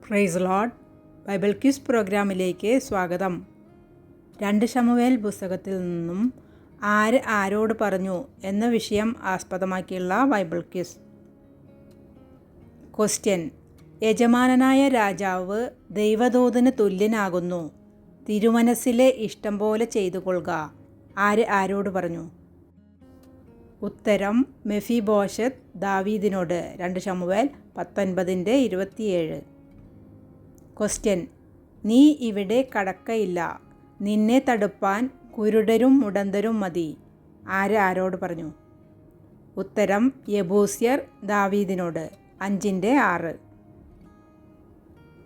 Praise Lord. Bible quiz പ്രോഗ്രാമിലേക്ക് സ്വാഗതം. 2 ശമൂവേൽ പുസ്തകത്തിൽ നിന്നും ആര് ആരോട് പറഞ്ഞു എന്ന വിഷയം ആസ്പദമാക്കിയുള്ള ബൈബിൾ ക്വിസ്. ക്വസ്റ്റ്യൻ: യജമാനനായ രാജാവ് ദൈവദൂതന് തുല്യനാകുന്നു. തിരുമനസ്സിലെ ഇഷ്ടം പോലെ ചെയ്തു കൊള്ളുക. ആര് ആരോട് പറഞ്ഞു? ഉത്തരം: മെഫീബോശത്ത് ദാവീദിനോട്. 2 ശമൂവേൽ 19:27. ക്വസ്റ്റ്യൻ: നീ ഇവിടെ കടക്കയില്ല, നിന്നെ തടുപ്പാൻ കുരുടരും മുടന്തരും മതി. ആര് ആരോട് പറഞ്ഞു? ഉത്തരം: യെബൂസ്യർ ദാവീദിനോട്. 5:6.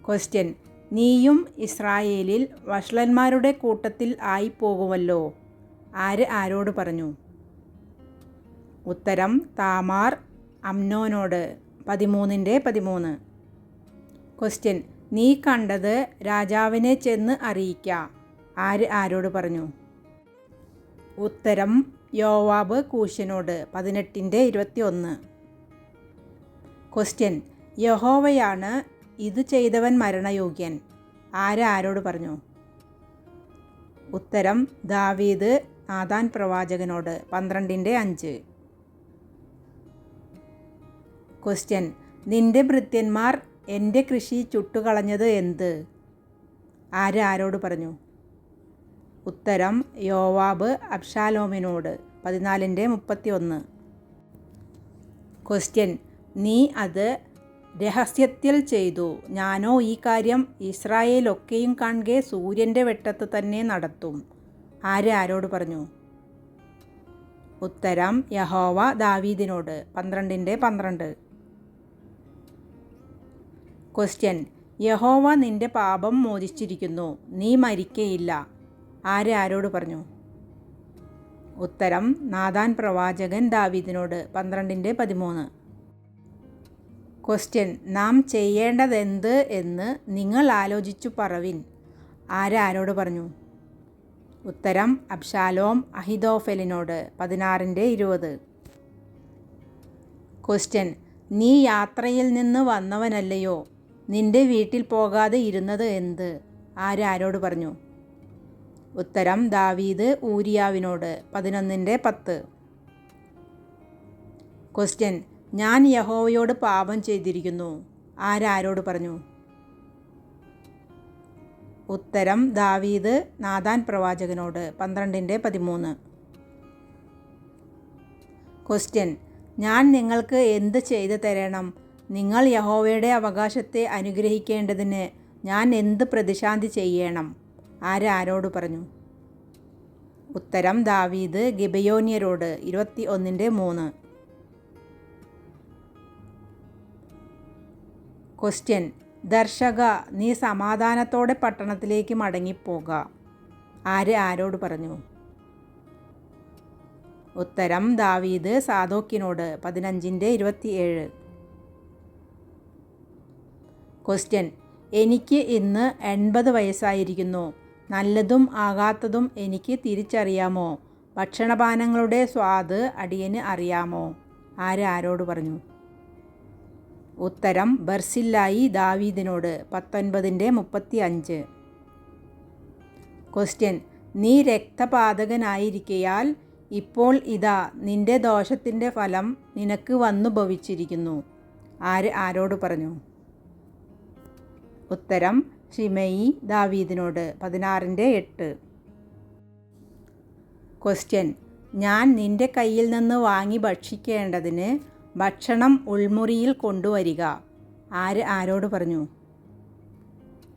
ക്വസ്റ്റ്യൻ: നീയും ഇസ്രായേലിൽ വഷളന്മാരുടെ കൂട്ടത്തിൽ ആയിപ്പോകുമല്ലോ. ആര് ആരോട് പറഞ്ഞു? ഉത്തരം: താമാർ അമ്നോനോട്. 13:13. ക്വസ്റ്റ്യൻ: നീ കണ്ടത് രാജാവിനെ ചെന്ന് അറിയിക്ക. ആര് ആരോട് പറഞ്ഞു? ഉത്തരം: യോവാബ് കൂശനോട്. 18:21. ക്വസ്റ്റ്യൻ: യഹോവയാണ് ഇത് ചെയ്തവൻ മരണയോഗ്യൻ. ആര് ആരോട് പറഞ്ഞു? ഉത്തരം: ദാവീദ് നാഥാൻ പ്രവാചകനോട്. 12:5. ക്വസ്റ്റ്യൻ: നിന്റെ ഭൃത്യന്മാർ എൻ്റെ കൃഷി ചുട്ടുകളഞ്ഞത് എന്ത്? ആര് ആരോട് പറഞ്ഞു? ഉത്തരം: യോവാബ് അബ്ശാലോമിനോട്. 14:31. ക്വസ്റ്റ്യൻ: നീ അത് രഹസ്യത്തിൽ ചെയ്തു. ഞാനോ ഈ കാര്യം ഇസ്രായേലൊക്കെയും കാൺകെ സൂര്യൻ്റെ വെട്ടത്ത് തന്നെ നടത്തും. ആര് ആരോട് പറഞ്ഞു? ഉത്തരം: യഹോവ ദാവീദിനോട്. 12:12. ക്വസ്റ്റ്യൻ: യഹോവ നിന്റെ പാപം മോചിച്ചിരിക്കുന്നു, നീ മരിക്കയില്ല. ആര് ആരോട് പറഞ്ഞു? ഉത്തരം: നാഥാൻ പ്രവാചകൻ ദാവീദിനോട്. 12:13. ക്വസ്റ്റ്യൻ: നാം ചെയ്യേണ്ടതെന്ത് എന്ന് നിങ്ങൾ ആലോചിച്ചു പറവിൻ. ആര് ആരോട് പറഞ്ഞു? ഉത്തരം: അബ്ശാലോം അഹിതോഫെലിനോട്. 16:20. ക്വസ്റ്റ്യൻ: നീ യാത്രയിൽ നിന്ന് വന്നവനല്ലയോ, നിന്റെ വീട്ടിൽ പോകാതെ ഇരുന്നത് എന്ത്? ആര് ആരോട് പറഞ്ഞു? ഉത്തരം: ദാവീദ് ഊരിയാവിനോട്. 11:10. ക്വസ്റ്റ്യൻ: ഞാൻ യഹോവയോട് പാപം ചെയ്തിരിക്കുന്നു. ആര് ആരോട് പറഞ്ഞു? ഉത്തരം: ദാവീദ് നാഥാൻ പ്രവാചകനോട്. 12:13. ക്വസ്റ്റ്യൻ: ഞാൻ നിങ്ങൾക്ക് എന്ത് ചെയ്തു തരണം? നിങ്ങൾ യഹോവയുടെ അവകാശത്തെ അനുഗ്രഹിക്കേണ്ടതിന് ഞാൻ എന്ത് പ്രതിശാന്തി ചെയ്യണം? ആര് ആരോട് പറഞ്ഞു? ഉത്തരം: ദാവീദ് ഗിബെയോന്യരോട്. 21:3. ക്വസ്റ്റ്യൻ: ദർശക, നീ സമാധാനത്തോടെ പട്ടണത്തിലേക്ക് മടങ്ങിപ്പോക. ആര് ആരോട് പറഞ്ഞു? ഉത്തരം: ദാവീദ് സാദോക്കിനോട്. 15:27. ക്വസ്റ്റ്യൻ: എനിക്ക് ഇന്ന് 80 വയസ്സായിരിക്കുന്നു. നല്ലതും ആകാത്തതും എനിക്ക് തിരിച്ചറിയാമോ? ഭക്ഷണപാനങ്ങളുടെ സ്വാദ് അടിയന് അറിയാമോ? ആര് ആരോട് പറഞ്ഞു? ഉത്തരം: ബർസില്ലായി ദാവീദിനോട്. 19:35. ക്വസ്റ്റ്യൻ: നീ രക്തപാതകനായിരിക്കയാൽ ഇപ്പോൾ ഇതാ നിന്റെ ദോഷത്തിൻ്റെ ഫലം നിനക്ക് വന്നു ഭവിച്ചിരിക്കുന്നു. ആര് ആരോട് പറഞ്ഞു? ഉത്തരം: ശിമെയി ദാവീദിനോട്. 16:8. ക്വസ്റ്റ്യൻ: ഞാൻ നിന്റെ കയ്യിൽ നിന്ന് വാങ്ങി ഭക്ഷിക്കേണ്ടതിന് ഭക്ഷണം ഉൾമുറിയിൽ കൊണ്ടുവരിക. ആര് ആരോട് പറഞ്ഞു?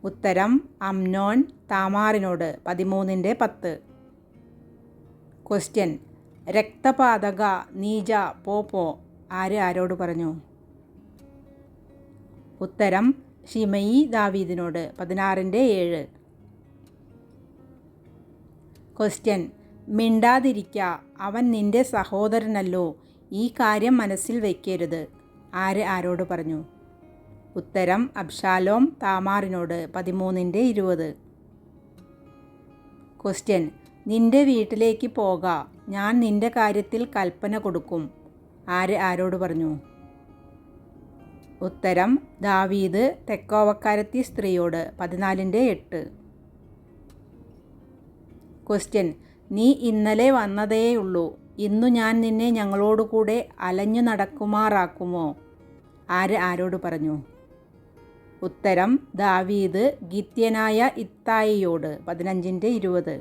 ഉത്തരം: അമ്നോൻ താമാറിനോട്. 13:10. ക്വസ്റ്റ്യൻ: രക്തപാതക, നീജ, പോ. ആര് ആരോട് പറഞ്ഞു? ഉത്തരം: ശിമെയി ദാവീദിനോട്. 16:7. ക്വസ്റ്റ്യൻ: മിണ്ടാതിരിക്ക, അവൻ നിന്റെ സഹോദരനല്ലോ, ഈ കാര്യം മനസ്സിൽ വയ്ക്കരുത്. ആര് ആരോട് പറഞ്ഞു? ഉത്തരം: അബ്ശാലോം താമാറിനോട്. 13:20. ക്വസ്റ്റ്യൻ: നിന്റെ വീട്ടിലേക്ക് പോക, ഞാൻ നിന്റെ കാര്യത്തിൽ കൽപ്പന കൊടുക്കും. ആര് ആരോട് പറഞ്ഞു? ഉത്തരം ദാവീദ് തെക്കോവക്കാരത്തി സ്ത്രീയോട് 14:8. ക്വസ്റ്റ്യൻ: നീ ഇന്നലെ വന്നതേയുള്ളൂ, ഇന്നു ഞാൻ നിന്നെ ഞങ്ങളോടുകൂടെ അലഞ്ഞു നടക്കുമാറാക്കുമോ? ആരോട് പറഞ്ഞു? ഉത്തരം ദാവീദ് ഗിത്യനായ ഇത്തായിയോട് 15:20.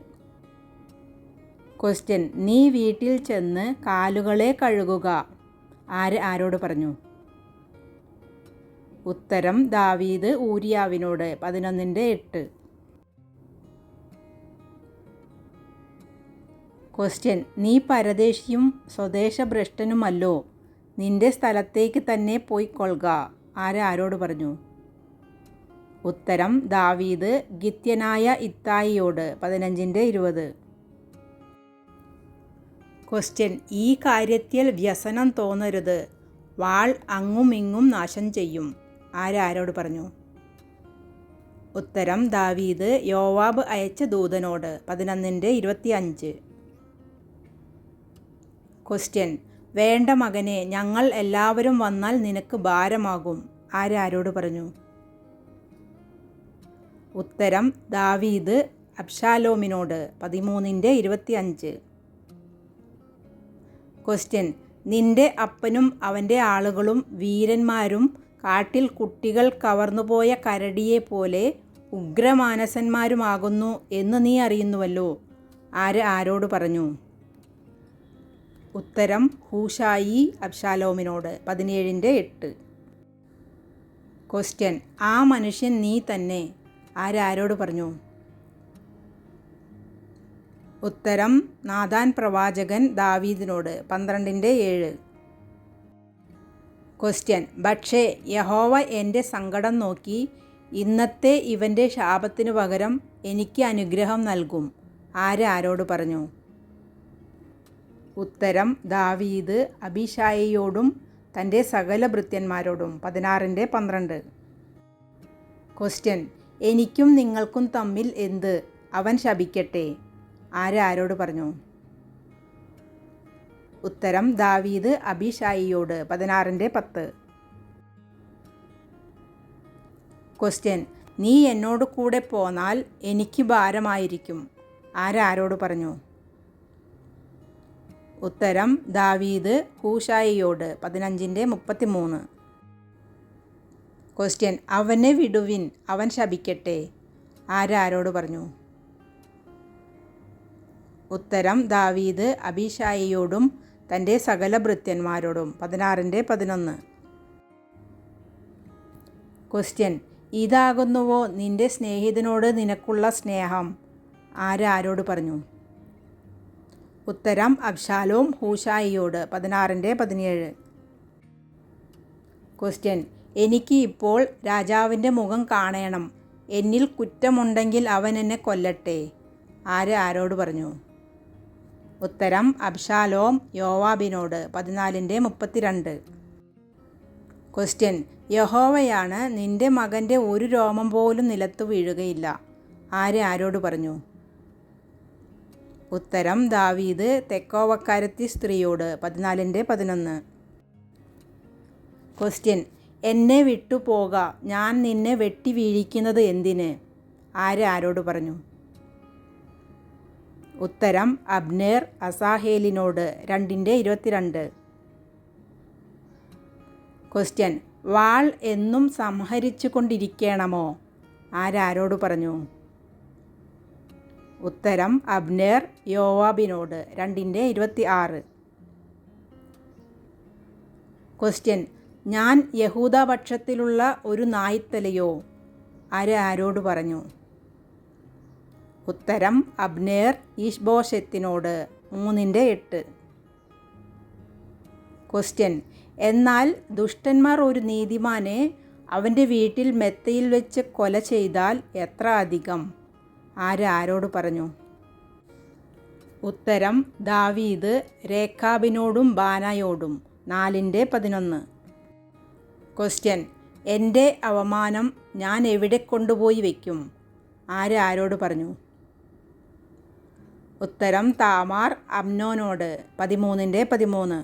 ക്വസ്റ്റ്യൻ: നീ വീട്ടിൽ ചെന്ന് കാലുകളെ കഴുകുക. ആരോട് പറഞ്ഞു? ഉത്തരം ദാവീദ് ഊരിയാവിനോട് 11:8. ക്വസ്റ്റ്യൻ: നീ പരദേശിയും സ്വദേശഭ്രഷ്ടനുമല്ലോ, നിന്റെ സ്ഥലത്തേക്ക് തന്നെ പോയിക്കൊള്ളുക. ആരോട് പറഞ്ഞു? ഉത്തരം ദാവീദ് ഗിത്യനായ ഇത്തായിയോട് 15:20. ക്വസ്റ്റ്യൻ: ഈ കാര്യത്തിൽ വ്യസനം തോന്നരുത്, വാൾ അങ്ങുമിങ്ങും നാശം ചെയ്യും. ആരോട് പറഞ്ഞു? ഉത്തരം ദാവീദ് യോവാബ് അയച്ച ദൂതനോട് 11:25. ക്വസ്റ്റ്യൻ: വേണ്ട മകനെ, ഞങ്ങൾ എല്ലാവരും വന്നാൽ നിനക്ക് ഭാരമാകും. ആരോട് പറഞ്ഞു? ഉത്തരം ദാവീദ് അബ്ശാലോമിനോട് 13:25. ക്വസ്റ്റ്യൻ: നിന്റെ അപ്പനും അവൻ്റെ ആളുകളും വീരന്മാരും കാട്ടിൽ കുട്ടികൾ കവർന്നുപോയ കരടിയെപ്പോലെ ഉഗ്രമാനസന്മാരുമാകുന്നു എന്ന് നീ അറിയുന്നുവല്ലോ. ആരോട് പറഞ്ഞു? ഉത്തരം ഹൂഷായി അബ്ശാലോമിനോട് 17:8. ക്വസ്റ്റ്യൻ: ആ മനുഷ്യൻ നീ തന്നെ. ആരോട് പറഞ്ഞു? ഉത്തരം നാഥാൻ പ്രവാചകൻ ദാവീദിനോട് 12:7. ക്വസ്റ്റ്യൻ: പക്ഷേ യഹോവ എൻ്റെ സങ്കടം നോക്കി ഇന്നത്തെ ഇവൻ്റെ ശാപത്തിനു പകരം എനിക്ക് അനുഗ്രഹം നൽകും. ആരോട് പറഞ്ഞു? ഉത്തരം ദാവീദ് അബീശായിയോടും തൻ്റെ സകല ഭൃത്യന്മാരോടും 16:12. ക്വസ്റ്റ്യൻ: എനിക്കും നിങ്ങൾക്കും തമ്മിൽ എന്ത്? അവൻ ശപിക്കട്ടെ. ആരോട് പറഞ്ഞു? ഉത്തരം ദാവീദ് അബീശായിയോട് 16:10. ക്വസ്റ്റ്യൻ: നീ എന്നോട് കൂടെ പോന്നാൽ എനിക്ക് ഭാരമായിരിക്കും. ആരോട് പറഞ്ഞു? ഉത്തരം ദാവീദ് ഹൂഷായിയോട് 15:33. ക്വസ്റ്റ്യൻ: അവനെ വിടുവിൻ, അവൻ ശപിക്കട്ടെ. ആരോട് പറഞ്ഞു? ഉത്തരം ദാവീദ് അബീശായിയോടും തൻ്റെ സകല ഭൃത്യന്മാരോടും 16:11. ക്വസ്റ്റ്യൻ: ഇതാകുന്നുവോ നിന്റെ സ്നേഹിതനോട് നിനക്കുള്ള സ്നേഹം? ആരോട് പറഞ്ഞു? ഉത്തരം അബ്ശാലോം ഹൂഷായിയോട് 16:17. ക്വസ്റ്റ്യൻ: എനിക്ക് ഇപ്പോൾ രാജാവിൻ്റെ മുഖം കാണണം, എന്നിൽ കുറ്റമുണ്ടെങ്കിൽ അവൻ എന്നെ കൊല്ലട്ടെ. ആരോട് പറഞ്ഞു? ഉത്തരം അബ്ശാലോം യോവാബിനോട് 14:32. ക്വസ്റ്റ്യൻ: യഹോവയാണ്, നിന്റെ മകൻ്റെ ഒരു രോമം പോലും നിലത്തു വീഴുകയില്ല. ആരോട് പറഞ്ഞു? ഉത്തരം ദാവീദ് തെക്കോവക്കാരത്തി സ്ത്രീയോട് 14:11. ക്വസ്റ്റ്യൻ: എന്നെ വിട്ടുപോക, ഞാൻ നിന്നെ വെട്ടി വീഴിക്കുന്നത് എന്തിന്? ആരോട് പറഞ്ഞു? ഉത്തരം അബ്നേർ അസാഹേലിനോട് 2:22. ക്വസ്റ്റ്യൻ: വാൾ എന്നും സംഹരിച്ചു കൊണ്ടിരിക്കണമോ? ആരോട് പറഞ്ഞു? ഉത്തരം അബ്നേർ യോവാബിനോട് 2:26. ക്വസ്റ്റ്യൻ: ഞാൻ യഹൂദപക്ഷത്തിലുള്ള ഒരു നായ്ത്തലയോ? ആരോട് പറഞ്ഞു? ഉത്തരം അബ്നേർ ഈശ്ബോശെത്തിനോട് 3:8. ക്വസ്റ്റ്യൻ: എന്നാൽ ദുഷ്ടന്മാർ ഒരു നീതിമാനെ അവൻ്റെ വീട്ടിൽ മെത്തയിൽ വെച്ച് കൊല ചെയ്താൽ എത്ര അധികം? ആരോട് പറഞ്ഞു? ഉത്തരം ദാവീദ് രേഖാബിനോടും ബാനായോടും 4:11. ക്വസ്റ്റ്യൻ: എൻ്റെ അവമാനം ഞാൻ എവിടെ കൊണ്ടുപോയി വയ്ക്കും? ആരോട് പറഞ്ഞു? ഉത്തരം താമാർ അമ്നോനോട് 13:13.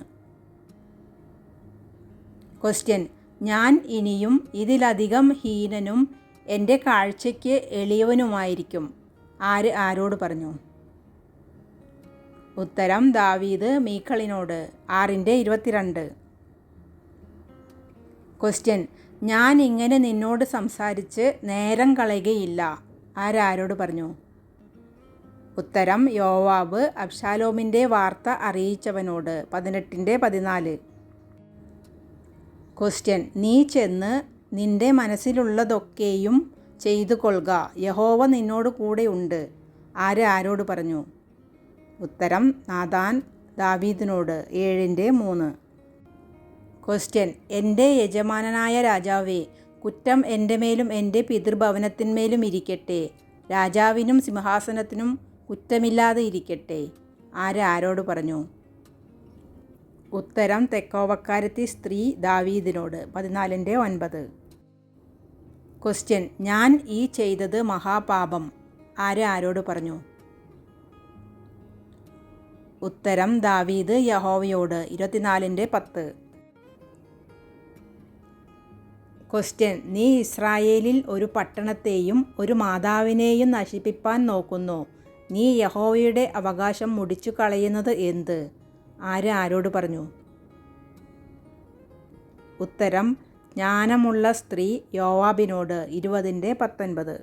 ക്വസ്റ്റ്യൻ: ഞാൻ ഇനിയും ഇതിലധികം ഹീനനും എൻ്റെ കാഴ്ചയ്ക്ക് എളിയവനുമായിരിക്കും. ആരോട് പറഞ്ഞു? ഉത്തരം ദാവീദ് മീഖളിനോട്. 6:22. ക്വസ്റ്റ്യൻ: ഞാൻ ഇങ്ങനെ നിന്നോട് സംസാരിച്ച് നേരം കളയുകയില്ല. ആരോട് പറഞ്ഞു? ഉത്തരം യോവാബ് അബ്ശാലോമിൻ്റെ വാർത്ത അറിയിച്ചവനോട്. 18:14. ക്വസ്റ്റ്യൻ: നീ ചെന്ന് നിന്റെ മനസ്സിലുള്ളതൊക്കെയും ചെയ്തു കൊള്ളുക, യഹോവ നിന്നോട് കൂടെയുണ്ട്. ആരോട് പറഞ്ഞു? ഉത്തരം നാഥാൻ ദാവീദിനോട്. 7:3. ക്വസ്റ്റ്യൻ: എൻ്റെ യജമാനനായ രാജാവേ, കുറ്റം എൻ്റെ മേലും എൻ്റെ പിതൃഭവനത്തിന്മേലും ഇരിക്കട്ടെ. രാജാവിനും സിംഹാസനത്തിനും കുറ്റമില്ലാതെ ഇരിക്കട്ടെ. ആരോട് പറഞ്ഞു? ഉത്തരം തെക്കോവക്കാരത്തി സ്ത്രീ ദാവീദിനോട്. 14:9. ക്വസ്റ്റ്യൻ: ഞാൻ ഈ ചെയ്തത് മഹാപാപം. ആരോട് പറഞ്ഞു? ഉത്തരം ദാവീദ് യഹോവയോട്. 24:10. ക്വസ്റ്റ്യൻ: നീ ഇസ്രായേലിൽ ഒരു പട്ടണത്തെയും ഒരു മാതാവിനെയും നശിപ്പിപ്പാൻ നോക്കുന്നു. നീ യഹോവയുടെ അവകാശം മുടിച്ചു കളയുന്നത് എന്ത്? ആരോട് പറഞ്ഞു? ഉത്തരം ജ്ഞാനമുള്ള സ്ത്രീ യോവാബിനോട്. 20:19.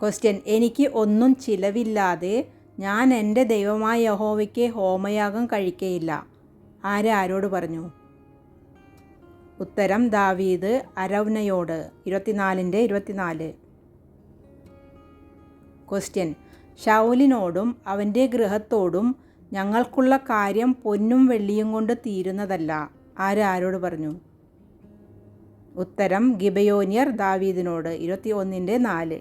ക്വസ്റ്റ്യൻ: എനിക്ക് ഒന്നും ചിലവില്ലാതെ ഞാൻ എൻ്റെ ദൈവമായ യഹോവയ്ക്ക് ഹോമയാഗം കഴിക്കയില്ല. ആരോട് പറഞ്ഞു? ഉത്തരം ദാവീദ് അരൗനയോട്. 24:24. ക്വസ്റ്റ്യൻ: ശൗലിനോടും അവൻ്റെ ഗൃഹത്തോടും ഞങ്ങൾക്കുള്ള കാര്യം പൊന്നും വെള്ളിയും കൊണ്ട് തീരുന്നതല്ല. ആരോട് പറഞ്ഞു? ഉത്തരം ഗിബയോന്യർ ദാവീദിനോട്. 21:4.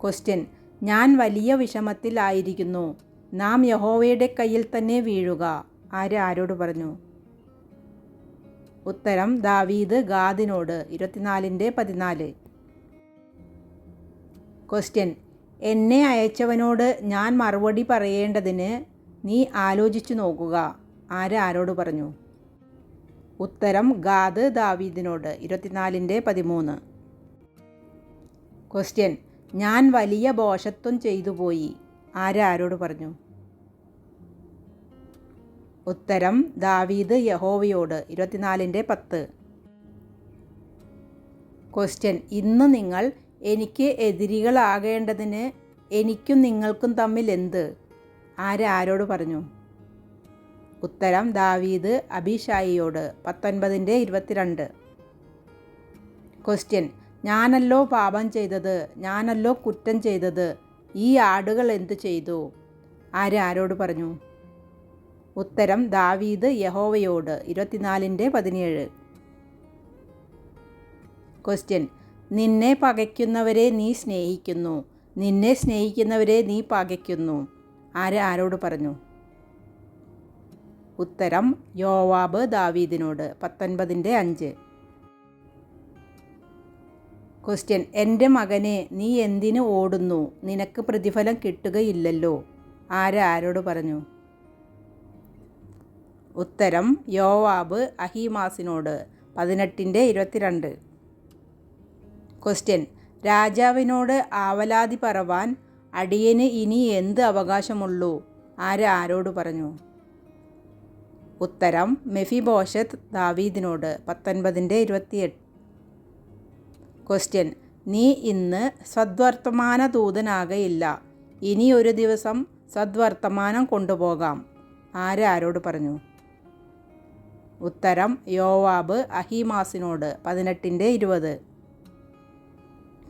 ക്വസ്റ്റ്യൻ: ഞാൻ വലിയ വിഷമത്തിൽ ആയിരിക്കുന്നു. നാം യഹോവയുടെ കയ്യിൽ തന്നെ വീഴുക. ആരോട് പറഞ്ഞു? ഉത്തരം ദാവീദ് ഗാദിനോട്. 24:14. ക്വസ്റ്റ്യൻ: എന്നെ അയച്ചവനോട് ഞാൻ മറുപടി പറയേണ്ടതിന് നീ ആലോചിച്ചു നോക്കുക. ആരോട് പറഞ്ഞു? ഉത്തരം ഗാദ് ദാവീദിനോട്. 24:13. ക്വസ്റ്റ്യൻ: ഞാൻ വലിയ ഭോഷത്വം ചെയ്തുപോയി. ആരോട് പറഞ്ഞു? ഉത്തരം ദാവീദ് യഹോവയോട്. 24:10. ക്വസ്റ്റ്യൻ: ഇന്ന് നിങ്ങൾ എനിക്ക് എതിരികളാകേണ്ടതിന് എനിക്കും നിങ്ങൾക്കും തമ്മിൽ എന്ത്? ആരോട് പറഞ്ഞു? ഉത്തരം ദാവീദ് അബീശായിയോട്. 19:22. ക്വസ്റ്റ്യൻ: ഞാനല്ലോ പാപം ചെയ്തത്, ഞാനല്ലോ കുറ്റം ചെയ്തത്. ഈ ആടുകൾ എന്തു ചെയ്തു? ആരോട് പറഞ്ഞു? ഉത്തരം ദാവീദ് യഹോവയോട്. 24:17. ക്വസ്റ്റ്യൻ: നിന്നെ പകയ്ക്കുന്നവരെ നീ സ്നേഹിക്കുന്നു, നിന്നെ സ്നേഹിക്കുന്നവരെ നീ പകയ്ക്കുന്നു. ആരോട് പറഞ്ഞു? ഉത്തരം യോവാബ് ദാവീദിനോട്. 19:5. ക്വസ്റ്റ്യൻ: എൻ്റെ മകനെ, നീ എന്തിനു ഓടുന്നു? നിനക്ക് പ്രതിഫലം കിട്ടുകയില്ലല്ലോ. ആരോട് പറഞ്ഞു? ഉത്തരം യോവാബ് അഹീമാസിനോട്. 18:22. ക്വസ്റ്റ്യൻ: രാജാവിനോട് ആവലാതി പറവാൻ അടിയന് ഇനി എന്ത് അവകാശമുള്ളൂ? ആരോട് പറഞ്ഞു? ഉത്തരം മെഫിബോശത്ത് ദാവീദിനോട്. 19:28. ക്വസ്റ്റ്യൻ: നീ ഇന്ന് സദ്വർത്തമാന ദൂതനാകയില്ല. ഇനി ഒരു ദിവസം സദ്വർത്തമാനം കൊണ്ടുപോകാം. ആരോട് പറഞ്ഞു? ഉത്തരം യോവാബ് അഹീമാസിനോട്. 18:20.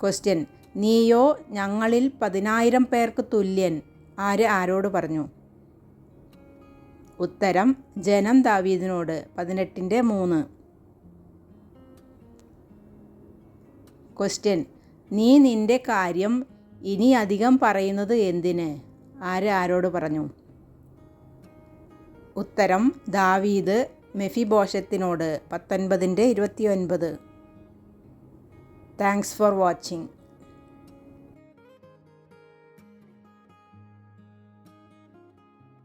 ക്വസ്റ്റ്യൻ: നീയോ ഞങ്ങളിൽ 10,000 പേർക്ക് തുല്യൻ. ആരോട് പറഞ്ഞു? ഉത്തരം ജനം ദാവീദിനോട്. 18:3. ക്വസ്റ്റ്യൻ: നീ നിന്റെ കാര്യം ഇനി അധികം പറയുന്നത് എന്തിന്? ആരോട് പറഞ്ഞു? ഉത്തരം ദാവീദ് മെഫിബോശത്തിനോട്. 19:29. Thanks for watching.